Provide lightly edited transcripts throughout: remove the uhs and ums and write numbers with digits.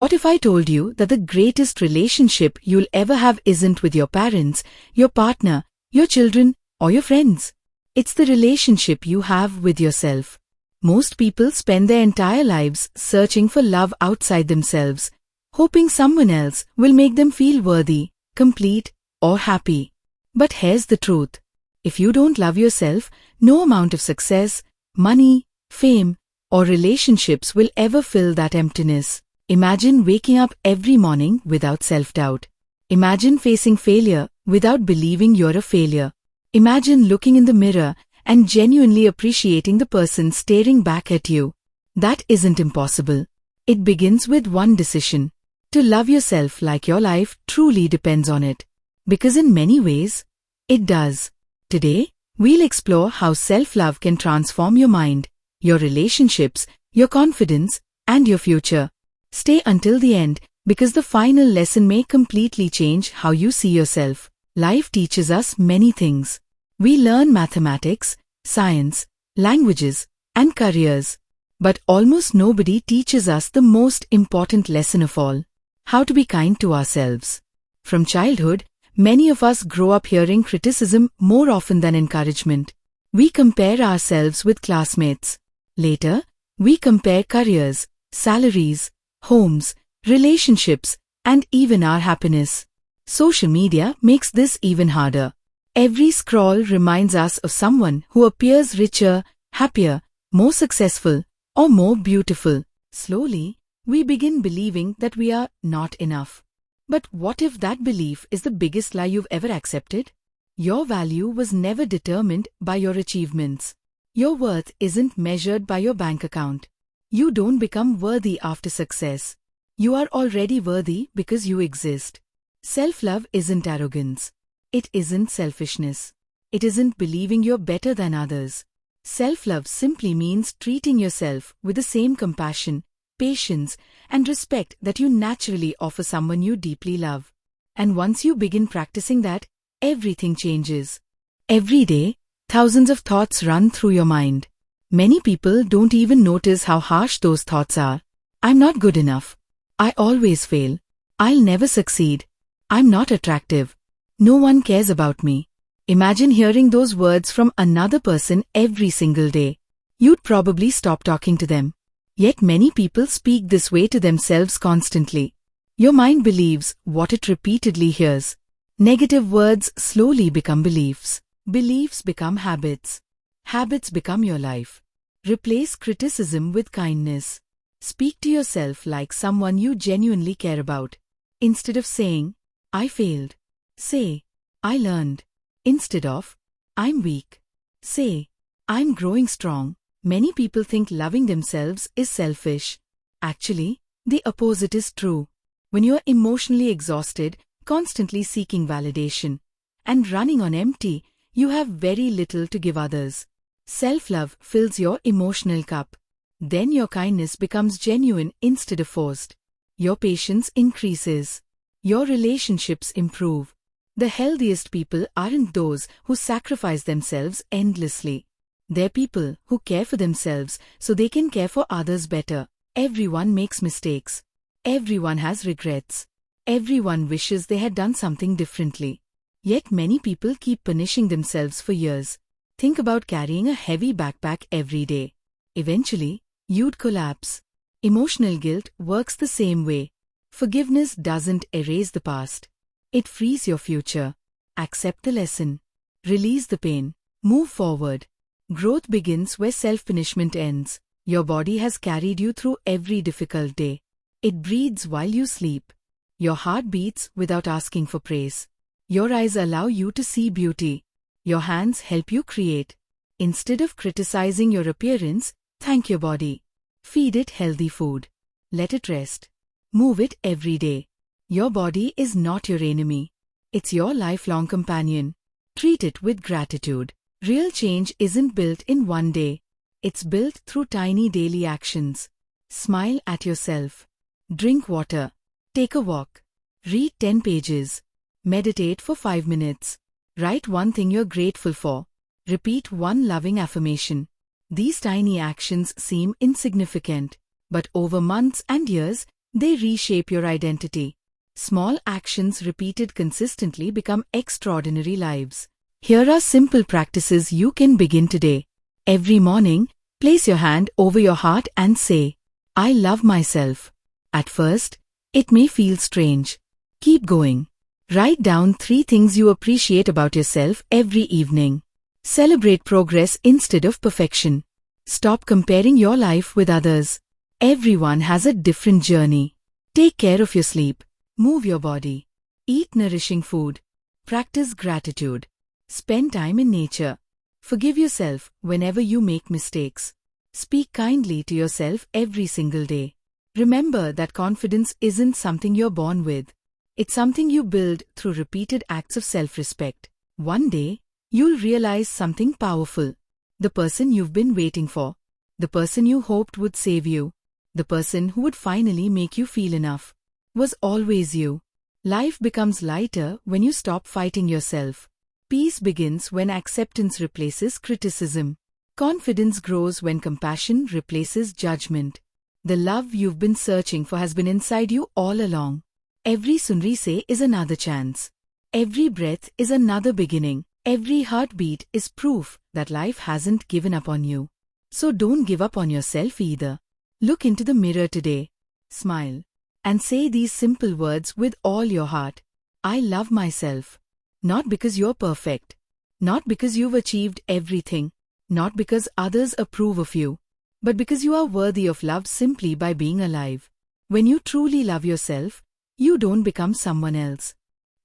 What if I told you that the greatest relationship you'll ever have isn't with your parents, your partner, your children, or your friends? It's the relationship you have with yourself. Most people spend their entire lives searching for love outside themselves, hoping someone else will make them feel worthy, complete, or happy. But here's the truth. If you don't love yourself, no amount of success, money, fame, or relationships will ever fill that emptiness. Imagine waking up every morning without self-doubt. Imagine facing failure without believing you're a failure. Imagine looking in the mirror and genuinely appreciating the person staring back at you. That isn't impossible. It begins with one decision: to love yourself like your life truly depends on it. Because in many ways, it does. Today, we'll explore how self-love can transform your mind, your relationships, your confidence, and your future. Stay until the end, because the final lesson may completely change how you see yourself. Life teaches us many things. We learn mathematics, science, languages, and careers. But almost nobody teaches us the most important lesson of all: how to be kind to ourselves. From childhood, many of us grow up hearing criticism more often than encouragement. We compare ourselves with classmates. Later, we compare careers, salaries, homes, relationships, and even our happiness. Social media makes this even harder. Every scroll reminds us of someone who appears richer, happier, more successful, or more beautiful. Slowly, we begin believing that we are not enough. But what if that belief is the biggest lie you've ever accepted? Your value was never determined by your achievements. Your worth isn't measured by your bank account. You don't become worthy after success. You are already worthy because you exist. Self-love isn't arrogance. It isn't selfishness. It isn't believing you're better than others. Self-love simply means treating yourself with the same compassion, patience, and respect that you naturally offer someone you deeply love. And once you begin practicing that, everything changes. Every day, thousands of thoughts run through your mind. Many people don't even notice how harsh those thoughts are. I'm not good enough. I always fail. I'll never succeed. I'm not attractive. No one cares about me. Imagine hearing those words from another person every single day. You'd probably stop talking to them. Yet many people speak this way to themselves constantly. Your mind believes what it repeatedly hears. Negative words slowly become beliefs. Beliefs become habits. Habits become your life. Replace criticism with kindness. Speak to yourself like someone you genuinely care about. Instead of saying, I failed, say, I learned. Instead of, I'm weak, say, I'm growing strong. Many people think loving themselves is selfish. Actually, the opposite is true. When you're emotionally exhausted, constantly seeking validation, and running on empty, you have very little to give others. Self-love fills your emotional cup. Then your kindness becomes genuine instead of forced. Your patience increases. Your relationships improve. The healthiest people aren't those who sacrifice themselves endlessly. They're people who care for themselves so they can care for others better. Everyone makes mistakes. Everyone has regrets. Everyone wishes they had done something differently. Yet many people keep punishing themselves for years. Think about carrying a heavy backpack every day. Eventually, you'd collapse. Emotional guilt works the same way. Forgiveness doesn't erase the past. It frees your future. Accept the lesson. Release the pain. Move forward. Growth begins where self-punishment ends. Your body has carried you through every difficult day. It breathes while you sleep. Your heart beats without asking for praise. Your eyes allow you to see beauty. Your hands help you create. Instead of criticizing your appearance, thank your body. Feed it healthy food. Let it rest. Move it every day. Your body is not your enemy. It's your lifelong companion. Treat it with gratitude. Real change isn't built in one day. It's built through tiny daily actions. Smile at yourself. Drink water. Take a walk. Read 10 pages. Meditate for 5 minutes. Write one thing you're grateful for. Repeat one loving affirmation. These tiny actions seem insignificant, but over months and years, They reshape your identity. Small actions repeated consistently become extraordinary lives. Here are simple practices you can begin today. Every morning, place your hand over your heart and say, I love myself. At first, it may feel strange. Keep going. Write down 3 things you appreciate about yourself every evening. Celebrate progress instead of perfection. Stop comparing your life with others. Everyone has a different journey. Take care of your sleep. Move your body. Eat nourishing food. Practice gratitude. Spend time in nature. Forgive yourself whenever you make mistakes. Speak kindly to yourself every single day. Remember that confidence isn't something you're born with. It's something you build through repeated acts of self-respect. One day, you'll realize something powerful. The person you've been waiting for. The person you hoped would save you. The person who would finally make you feel enough. Was always you. Life becomes lighter when you stop fighting yourself. Peace begins when acceptance replaces criticism. Confidence grows when compassion replaces judgment. The love you've been searching for has been inside you all along. Every sunrise is another chance. Every breath is another beginning. Every heartbeat is proof that life hasn't given up on you. So don't give up on yourself either. Look into the mirror today. Smile. And say these simple words with all your heart. I love myself. Not because you're perfect. Not because you've achieved everything. Not because others approve of you. But because you are worthy of love simply by being alive. When you truly love yourself, you don't become someone else.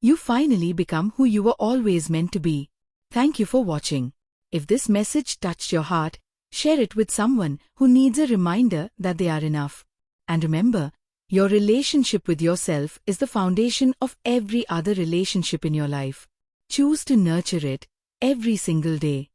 You finally become who you were always meant to be. Thank you for watching. If this message touched your heart, share it with someone who needs a reminder that they are enough. And remember, your relationship with yourself is the foundation of every other relationship in your life. Choose to nurture it every single day.